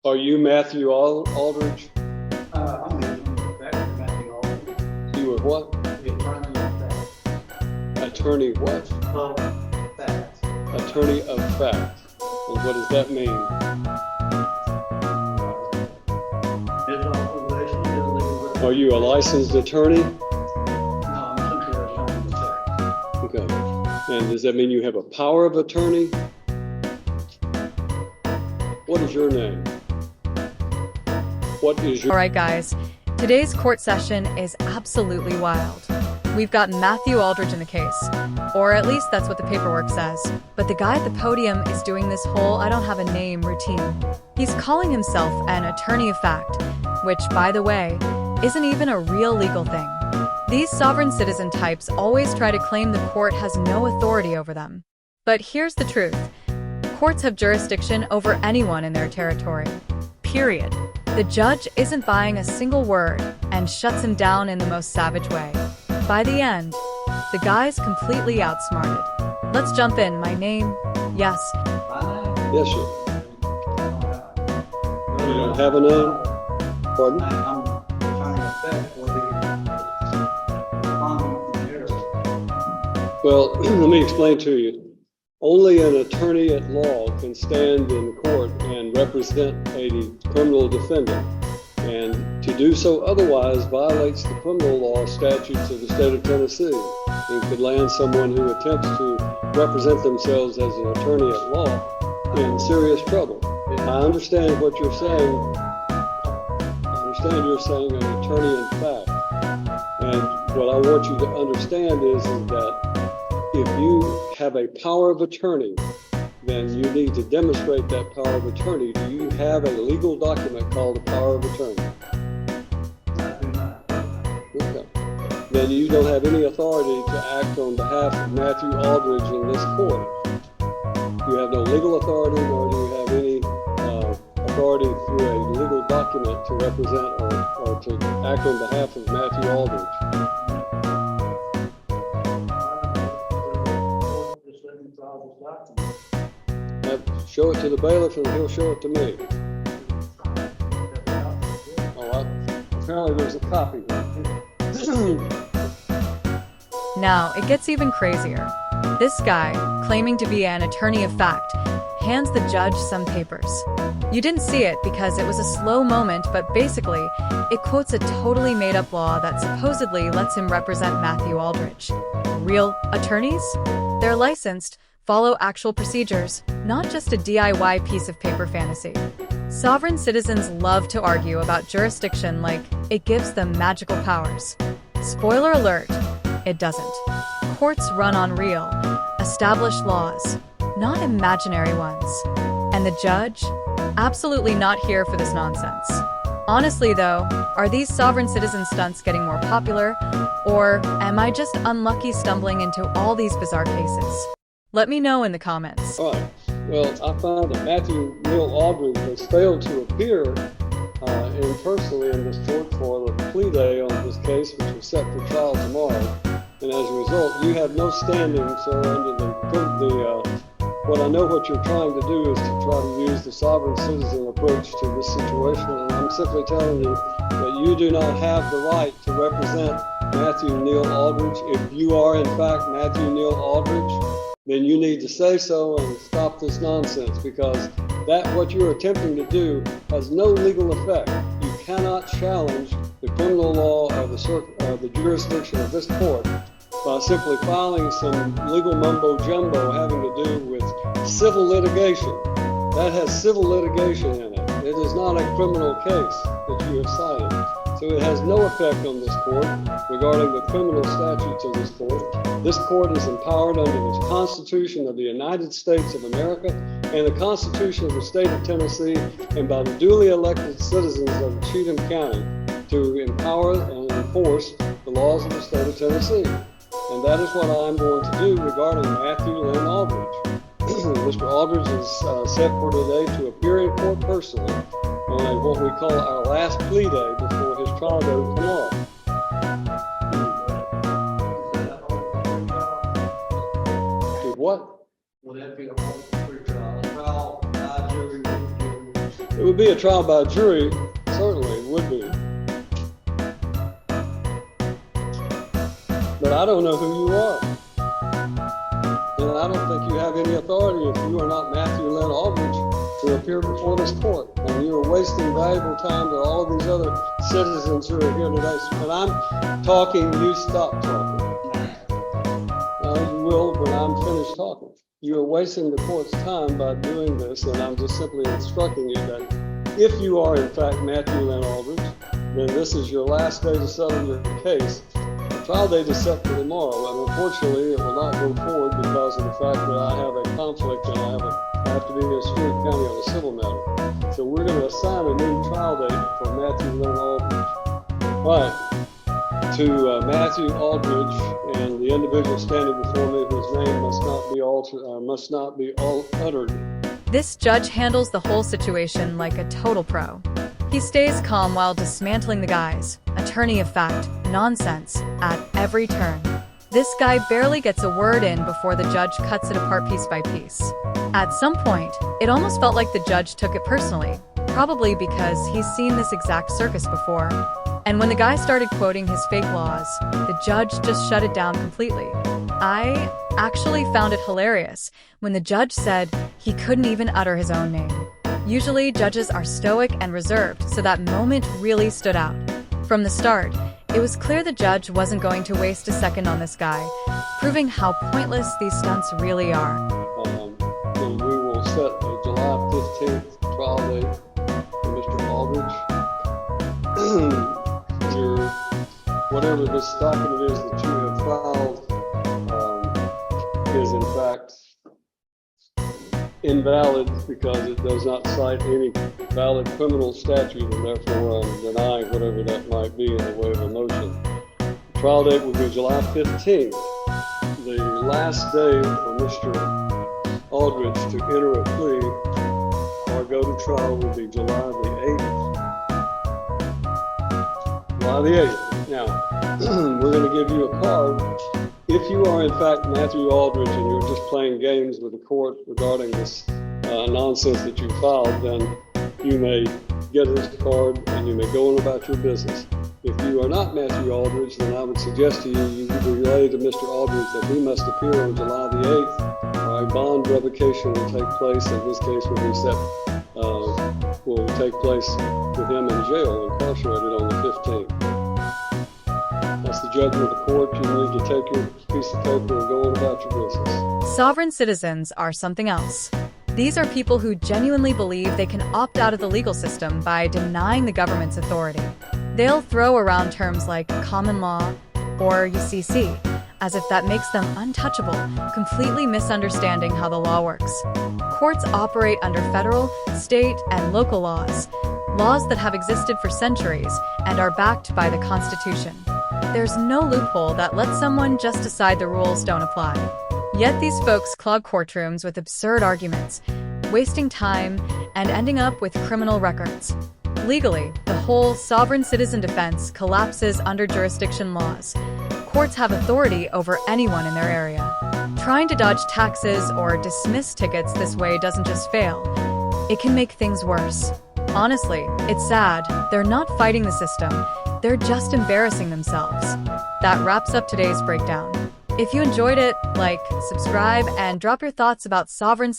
Are you Matthew Aldridge? I'm the Matthew Aldridge. You were what? The attorney of fact. Attorney what? Of fact. Attorney of fact. And what does that mean? Are you a licensed attorney? No, I'm simply a attorney of fact. Okay. And does that mean you have a power of attorney? What is your name? What is your... All right, guys. Today's court session is absolutely wild. We've got Matthew Aldridge in the case, or at least that's what the paperwork says. But the guy at the podium is doing this whole I don't have a name routine. He's calling himself an attorney of fact, which, by the way, isn't even a real legal thing. These sovereign citizen types always try to claim the court has no authority over them. But here's the truth. Courts have jurisdiction over anyone in their territory. Period. The judge isn't buying a single word and shuts him down in the most savage way. By the end, the guy's completely outsmarted. Let's jump in. My name? Yes. Yes, sir. You don't have a name? Pardon? I'm attorney of fact for the Well, let me explain to you. Only an attorney at law can stand in court and represent a criminal defendant. And to do so otherwise violates the criminal law statutes of the state of Tennessee and could land someone who attempts to represent themselves as an attorney at law in serious trouble. I understand what you're saying. I understand you're saying an attorney in fact. And what I want you to understand is that if you have a power of attorney, then you need to demonstrate that power of attorney. Do you have a legal document called a power of attorney? Okay. Then you don't have any authority to act on behalf of Matthew Aldridge in this court. You have no legal authority, nor do you have any authority through a legal document to represent or to act on behalf of Matthew Aldridge. Show it to the bailiff and he'll show it to me. Apparently there's a copy. Now, it gets even crazier. This guy, claiming to be an attorney of fact, hands the judge some papers. You didn't see it because it was a slow moment, but basically, it quotes a totally made-up law that supposedly lets him represent Matthew Aldridge. Real attorneys? They're licensed, follow actual procedures, not just a DIY piece of paper fantasy. Sovereign citizens love to argue about jurisdiction like it gives them magical powers. Spoiler alert, it doesn't. Courts run on real, established laws, not imaginary ones. And the judge? Absolutely not here for this nonsense. Honestly though, are these sovereign citizen stunts getting more popular? Or am I just unlucky stumbling into all these bizarre cases? Let me know in the comments. All right. Well, I found that Matthew Neal Aldridge has failed to appear in personally in this court for the plea day on this case, which is set for trial tomorrow. And as a result, you have no standing, sir, under what I know what you're trying to do is to try to use the sovereign citizen approach to this situation. And I'm simply telling you that you do not have the right to represent Matthew Neal Aldridge. If you are, in fact, Matthew Neal Aldridge, then you need to say so and stop this nonsense, because what you're attempting to do has no legal effect. You cannot challenge the criminal law of the jurisdiction of this court by simply filing some legal mumbo jumbo having to do with civil litigation. That has civil litigation in it. It is not a criminal case that you have cited. So it has no effect on this court regarding the criminal statutes of this court. This court is empowered under the Constitution of the United States of America and the Constitution of the state of Tennessee and by the duly elected citizens of Cheatham County to empower and enforce the laws of the state of Tennessee. And that is what I'm going to do regarding Matthew Lynn Aldridge. Mr. Aldridge is set for today to appear in court personally on what we call our last plea day before his trial goes tomorrow. Do what? Will that be a public trial? A trial by jury? It would be a trial by jury, certainly it would be. But I don't know who you are. And I don't think you have any authority if you are not Matthew Lynn Aldridge to appear before this court. And you are wasting valuable time to all of these other citizens who are here today. When I'm talking, you stop talking. You will when I'm finished talking. You are wasting the court's time by doing this, and I'm just simply instructing you that if you are in fact Matthew Lynn Aldridge, then this is your last day to settle your case. The trial date is set for tomorrow, and unfortunately it will not go forward because of the fact that I have a conflict and I have to be in Stewart County on a civil matter. So we're going to assign a new trial date for Matthew Lynn Aldridge. All right. To Matthew Aldridge and the individual standing before me whose name must not be uttered. This judge handles the whole situation like a total pro. He stays calm while dismantling the guy's attorney of fact nonsense at every turn. This guy barely gets a word in before the judge cuts it apart piece by piece. At some point, it almost felt like the judge took it personally, probably because he's seen this exact circus before. And when the guy started quoting his fake laws, the judge just shut it down completely. I actually found it hilarious when the judge said he couldn't even utter his own name. Usually, judges are stoic and reserved, so that moment really stood out. From the start, it was clear the judge wasn't going to waste a second on this guy, proving how pointless these stunts really are. And we will set a July 15th trial date for Mr. Aldridge. Whatever this document is that you have filed is in fact invalid because it does not cite any valid criminal statute, and therefore I'm denying whatever that might be in the way of a motion. The trial date will be July 15th. The last day for Mr. Aldridge to enter a plea or go to trial will be July the 8th. July the 8th. Now, we're going to give you a card. If you are in fact Matthew Aldridge and you're just playing games with the court regarding this nonsense that you filed, then you may get this card and you may go on about your business. If you are not Matthew Aldridge, then I would suggest to you relay to Mr. Aldridge that he must appear on July the 8th, or a bond revocation will take place, and his case will take place with him in jail, incarcerated on the 15th. That's the judgment of the court. You need to take your piece of paper and go on about your business. Sovereign citizens are something else. These are people who genuinely believe they can opt out of the legal system by denying the government's authority. They'll throw around terms like common law or UCC, as if that makes them untouchable, completely misunderstanding how the law works. Courts operate under federal, state, and local laws that have existed for centuries and are backed by the Constitution. There's no loophole that lets someone just decide the rules don't apply. Yet these folks clog courtrooms with absurd arguments, wasting time and ending up with criminal records. Legally, the whole sovereign citizen defense collapses under jurisdiction laws. Courts have authority over anyone in their area. Trying to dodge taxes or dismiss tickets this way doesn't just fail. It can make things worse. Honestly, it's sad. They're not fighting the system. They're just embarrassing themselves. That wraps up today's breakdown. If you enjoyed it, like, subscribe, and drop your thoughts about sovereign